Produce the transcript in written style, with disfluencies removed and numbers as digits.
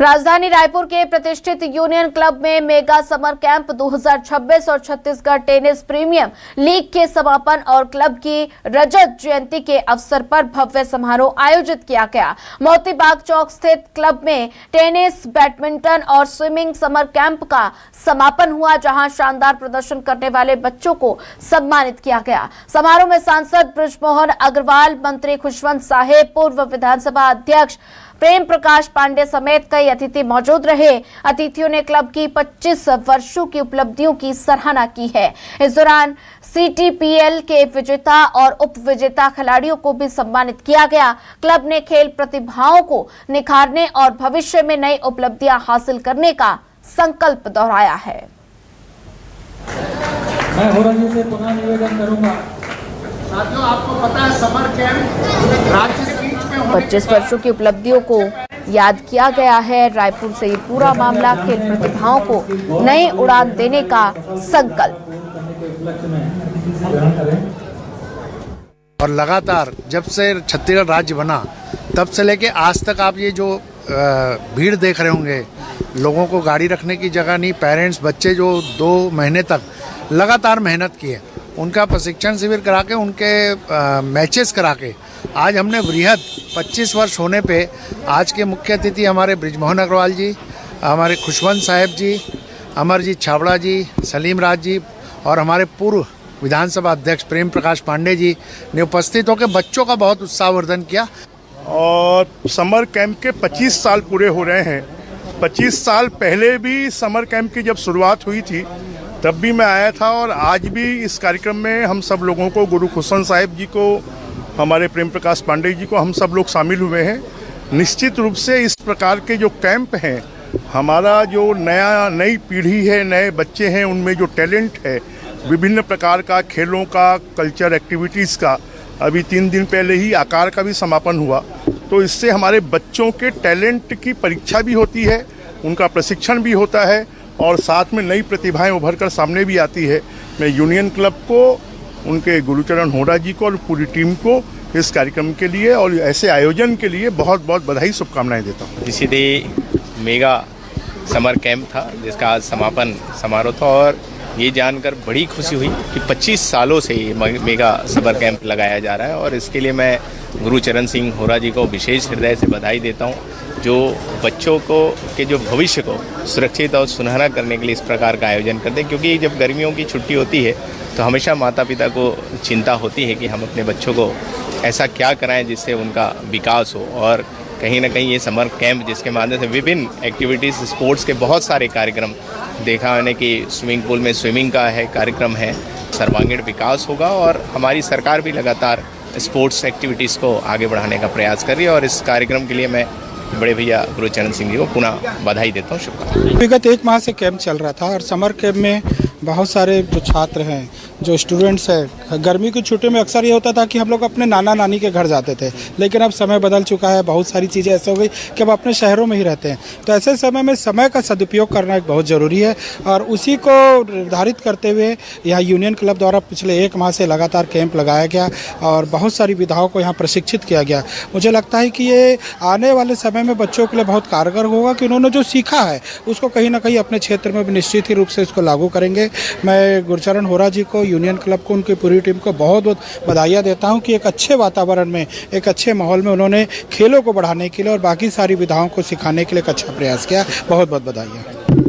राजधानी रायपुर के प्रतिष्ठित यूनियन क्लब में मेगा समर कैंप 2026 और छत्तीसगढ़ टेनिस प्रीमियम लीग के समापन और क्लब की रजत जयंती के अवसर पर भव्य समारोह आयोजित किया गया। मोती बाग चौक स्थित क्लब में टेनिस, बैडमिंटन और स्विमिंग समर कैंप का समापन हुआ, जहां शानदार प्रदर्शन करने वाले बच्चों को सम्मानित किया गया। समारोह में सांसद बृजमोहन अग्रवाल, मंत्री खुशवंत साहेब, पूर्व विधानसभा अध्यक्ष प्रेम प्रकाश पांडे समेत कई अतिथि मौजूद रहे। अतिथियों ने क्लब की 25 वर्षों की उपलब्धियों की सराहना की है। इस दौरान CTPL के विजेता और उप विजेता खिलाड़ियों को भी सम्मानित किया गया। क्लब ने खेल प्रतिभाओं को निखारने और भविष्य में नई उपलब्धियां हासिल करने का संकल्प दोहराया है। मैं होरा जी से पुनः निवेदन करूंगा, साथियों, आपको पता है समर कैंप राज्य के बीच में 25 वर्षों की उपलब्धियों को याद किया गया है। रायपुर से ये पूरा मामला खेल प्रतिभाओं को नई उड़ान देने का संकल्प। और लगातार जब से छत्तीसगढ़ राज्य बना तब से लेके आज तक आप ये जो भीड़ देख रहे होंगे, लोगों को गाड़ी रखने की जगह नहीं, पेरेंट्स बच्चे जो 2 महीने तक लगातार मेहनत किए, उनका प्रशिक्षण शिविर करा के, उनके मैचेस करा के आज हमने वृहद 25 वर्ष होने पे आज के मुख्य अतिथि हमारे बृजमोहन अग्रवाल जी, हमारे खुशवंत साहेब जी, अमरजीत छाबड़ा जी, सलीम राज जी और हमारे पूर्व विधानसभा अध्यक्ष प्रेम प्रकाश पांडे जी ने उपस्थित होकर बच्चों का बहुत उत्साहवर्धन किया। और समर कैंप के 25 साल पूरे हो रहे हैं। 25 साल पहले भी समर कैंप की जब शुरुआत हुई थी तब भी मैं आया था, और आज भी इस कार्यक्रम में हम सब लोगों को, गुरु खुशवंत साहिब जी को, हमारे प्रेम प्रकाश पांडे जी को, हम सब लोग शामिल हुए हैं। निश्चित रूप से इस प्रकार के जो कैंप हैं, हमारा जो नई पीढ़ी है, नए बच्चे हैं, उनमें जो टैलेंट है विभिन्न प्रकार का, खेलों का, कल्चर एक्टिविटीज़ का, अभी 3 दिन पहले ही आकार का भी समापन हुआ, तो इससे हमारे बच्चों के टैलेंट की परीक्षा भी होती है, उनका प्रशिक्षण भी होता है और साथ में नई प्रतिभाएं उभर कर सामने भी आती है। मैं यूनियन क्लब को, उनके गुरुचरण होरा जी को और पूरी टीम को इस कार्यक्रम के लिए और ऐसे आयोजन के लिए बहुत बहुत बधाई, शुभकामनाएं देता हूँ। इसीलिए मेगा समर कैंप था जिसका आज समापन समारोह था, और ये जानकर बड़ी खुशी हुई कि 25 सालों से ये मेगा समर कैंप लगाया जा रहा है, और इसके लिए मैं गुरुचरण सिंह होरा जी को विशेष हृदय से बधाई देता हूँ, जो बच्चों को के जो भविष्य को सुरक्षित और सुनहरा करने के लिए इस प्रकार का आयोजन करते हैं। क्योंकि जब गर्मियों की छुट्टी होती है तो हमेशा माता पिता को चिंता होती है कि हम अपने बच्चों को ऐसा क्या कराएं जिससे उनका विकास हो, और कहीं ना कहीं ये समर कैंप जिसके माध्यम से विभिन्न एक्टिविटीज़, स्पोर्ट्स के बहुत सारे कार्यक्रम देखा मैंने कि स्विमिंग पूल में स्विमिंग का कार्यक्रम है, सर्वांगीण विकास होगा, और हमारी सरकार भी लगातार स्पोर्ट्स एक्टिविटीज़ को आगे बढ़ाने का प्रयास कर रही है। और इस कार्यक्रम के लिए मैं बड़े भैया गुरुचरण सिंह जी को पुनः बधाई देता हूँ, शुभकामनाएं। विगत 1 माह से कैंप चल रहा था, और समर कैंप में बहुत सारे जो छात्र हैं, जो स्टूडेंट्स हैं, गर्मी की छुट्टियों में अक्सर ये होता था कि हम लोग अपने नाना नानी के घर जाते थे, लेकिन अब समय बदल चुका है, बहुत सारी चीज़ें ऐसे हो गई कि अब अपने शहरों में ही रहते हैं। तो ऐसे समय में समय का सदुपयोग करना एक बहुत ज़रूरी है, और उसी को निर्धारित करते हुए यहाँ यूनियन क्लब द्वारा पिछले 1 माह से लगातार कैंप लगाया गया और बहुत सारी विधाओं को यहाँ प्रशिक्षित किया गया। मुझे लगता है कि ये आने वाले समय में बच्चों के लिए बहुत कारगर होगा कि उन्होंने जो सीखा है उसको कहीं ना कहीं अपने क्षेत्र में भी निश्चित ही रूप से इसको लागू करेंगे। मैं गुरुचरण होरा जी को, यूनियन क्लब को, उनकी पूरी टीम को बहुत बहुत बधाइयाँ देता हूँ कि एक अच्छे वातावरण में, एक अच्छे माहौल में उन्होंने खेलों को बढ़ाने के लिए और बाकी सारी विधाओं को सिखाने के लिए एक अच्छा प्रयास किया। बहुत बहुत बधाइयाँ।